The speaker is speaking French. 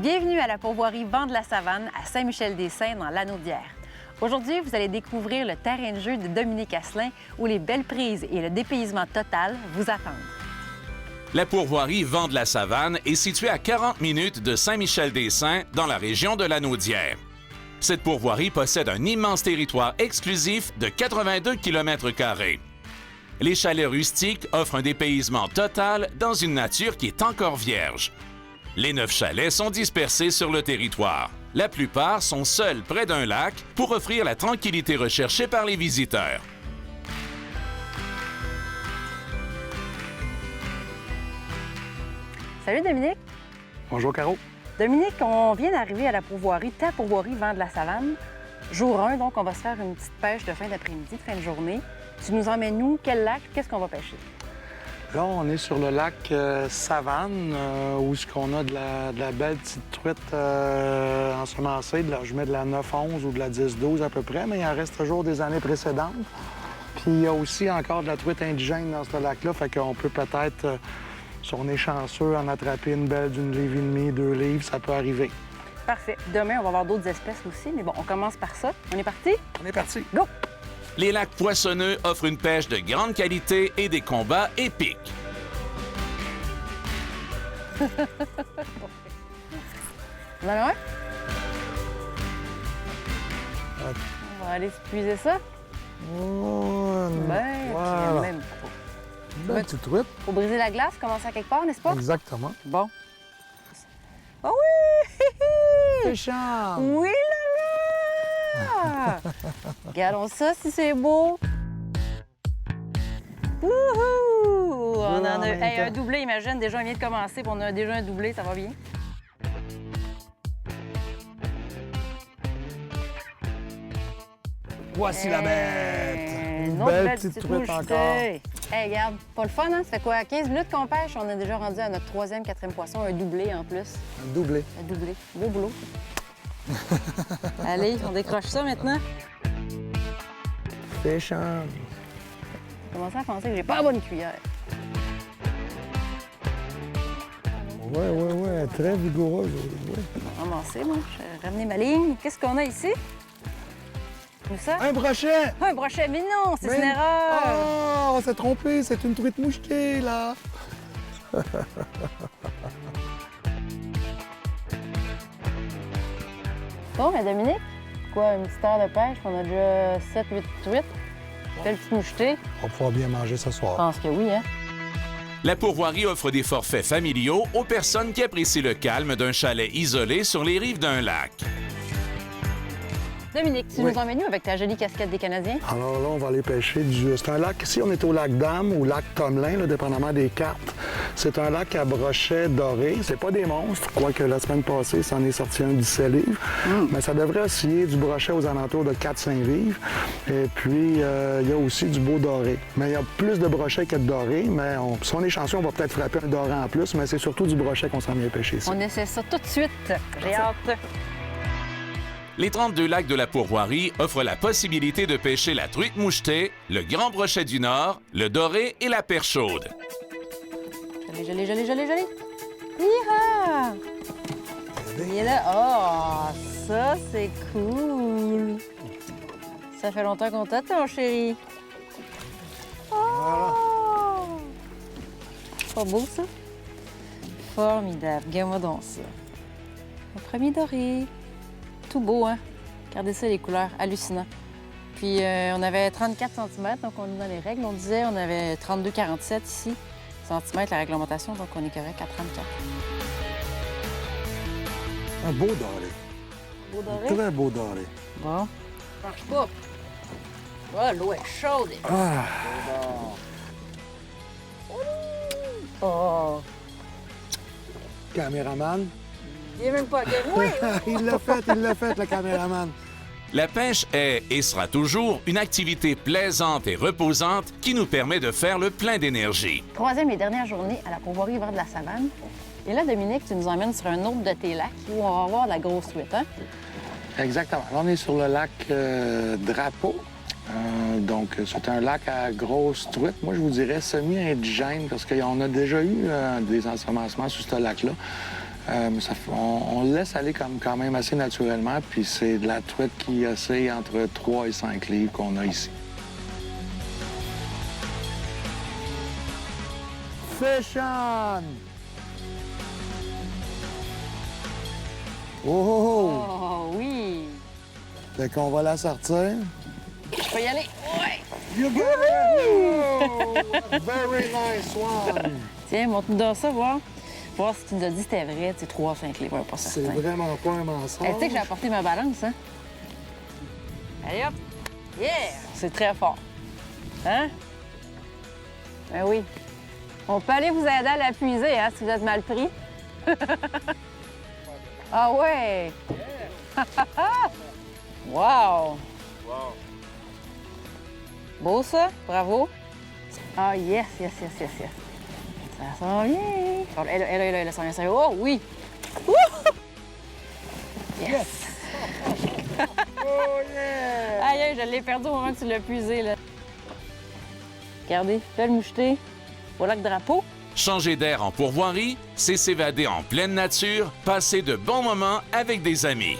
Bienvenue à la pourvoirie Vent de la Savane à Saint-Michel-des-Saints dans l'Anaudière. Aujourd'hui, vous allez découvrir le terrain de jeu de Dominique Asselin où les belles prises et le dépaysement total vous attendent. La pourvoirie Vent de la Savane est située à 40 minutes de Saint-Michel-des-Saints dans la région de l'Anaudière. Cette pourvoirie possède un immense territoire exclusif de 82 km². Les chalets rustiques offrent un dépaysement total dans une nature qui est encore vierge. Les 9 chalets sont dispersés sur le territoire. La plupart sont seuls près d'un lac pour offrir la tranquillité recherchée par les visiteurs. Salut Dominique! Bonjour Caro. Dominique, on vient d'arriver à la pourvoirie, ta pourvoirie Vent de la Savane. Jour 1, donc on va se faire une petite pêche de fin d'après-midi, de fin de journée. Tu nous emmènes où? Quel lac? Qu'est-ce qu'on va pêcher? Là, on est sur le lac Savane, où on a de la belle petite truite ensemencée. Je mets de la 9-11 ou de la 10-12 à peu près, mais il en reste toujours des années précédentes. Puis il y a aussi encore de la truite indigène dans ce lac-là, fait qu'on peut peut-être, si on est chanceux, en attraper une belle d'une livre et demie, 2 livres, ça peut arriver. Parfait. Demain, on va avoir d'autres espèces aussi, mais bon, on commence par ça. On est parti? On est parti. Go! Les lacs poissonneux offrent une pêche de grande qualité et des combats épiques. On en a un? On va aller se puiser ça? Ben, voilà. même pas. Une belle petite truite. Faut briser la glace, commencer à quelque part, n'est-ce pas? Exactement. Bon. Oh oui! Péchant! Oui là là! Regardons ça si c'est beau. Wouhou! On en a hey, un doublé, imagine, déjà on vient de commencer, puis on a déjà un doublé, ça va bien. Voici la bête! Une belle petite truite encore. Hey, regarde, pas le fun, hein? Ça fait quoi? 15 minutes qu'on pêche, on est déjà rendu à notre 3e, 4e poisson, un doublé en plus. Un doublé. Un doublé. Beau boulot. Allez, on décroche ça maintenant. Péchant. J'ai commencé à penser que j'ai pas la bonne cuillère. Ouais, très vigoureuse. Ouais. On va ramasser, moi. Je vais ramener ma ligne. Qu'est-ce qu'on a ici? Où ça? Un brochet! Un brochet, mais non, c'est Mais- une erreur! Oh, on s'est trompé, c'est une truite mouchetée, là. Bon, mais Dominique, quoi, une petite heure de pêche, on a déjà 7-8 truites. Belle petite mouchetée. On va pouvoir bien manger ce Je soir. pense que oui, hein? La pourvoirie offre des forfaits familiaux aux personnes qui apprécient le calme d'un chalet isolé sur les rives d'un lac. Dominique, tu Oui. nous emmènes où avec ta jolie casquette des Canadiens? Alors là, on va aller pêcher du... C'est un lac, ici, on est au lac Dame ou lac Tomlin, là, dépendamment des cartes. C'est un lac à brochet doré. C'est pas des monstres, quoique la semaine passée, ça en est sorti un 17 livres. Mais ça devrait osciller du brochet aux alentours de 4-5 livres. Et puis, il y a aussi du beau doré. Mais il y a plus de brochets que de doré, mais si on est chanceux, on va peut-être frapper un doré en plus, mais c'est surtout du brochet qu'on s'en vient pêcher ici. On essaie ça tout de suite. J'ai hâte. Les 32 lacs de la pourvoirie offrent la possibilité de pêcher la truite mouchetée, le grand brochet du Nord, le doré et la perche chaude. Joli. Hi-ha! Il est là. Oh, ça, c'est cool. Ça fait longtemps qu'on t'attend, chérie. Oh! Pas beau, ça? Formidable. Regarde-moi donc ça. Un premier doré. Tout beau, hein? Regardez ça, les couleurs. Hallucinant. Puis, on avait 34 cm, donc on est dans les règles. On disait, on avait 32,47 ici. Centimètres, la réglementation, donc on est correct à 34. Un beau doré. Beau doré? Très beau doré. Bon. Marche pas. Oh, l'eau est chaude. Ah, Oh. caméraman. Il est même pas game. Oui! il l'a fait, le caméraman. La pêche est et sera toujours une activité plaisante et reposante qui nous permet de faire le plein d'énergie. 3e et dernière journée à la pourvoirie Vert de la Savane. Et là, Dominique, tu nous emmènes sur un autre de tes lacs où on va avoir de la grosse truite, hein? Exactement. Là, on est sur le lac Drapeau. Donc, c'est un lac à grosse truite. Moi, je vous dirais semi-indigène parce qu'on a déjà eu des ensemencements sur ce lac-là. On le laisse aller quand même assez naturellement, puis c'est de la truite qui oscille entre 3 et 5 livres qu'on a ici. Fish on! Oh! Oh oui! Fait qu'on va la sortir. Je peux y aller? Ouais! You get it! Oh! Very nice one! Tiens, montre-nous dans ça, voir. Voir si tu nous as dit que c'était vrai, tu sais, 3 à 5 livres, pas C'est certain. vraiment pas un mensonge. Tu sais que j'ai apporté ma balance, hein? Allez hop! Yeah! C'est très fort. Hein? Ben oui. On peut aller vous aider à la puiser, hein, si vous êtes mal pris. Ah ouais! Wow! Beau ça, bravo. Ah yes, yes, yes, yes, yes. Ça sent bien. Oh, elle sent bien. Oh oui! Wouh! Yes! Oh yeah! Aïe, aïe, je l'ai perdu au moment que tu l'as puisé, là. Regardez, belle mouchetée au lac Drapeau. Changer d'air en pourvoirie, c'est s'évader en pleine nature, passer de bons moments avec des amis.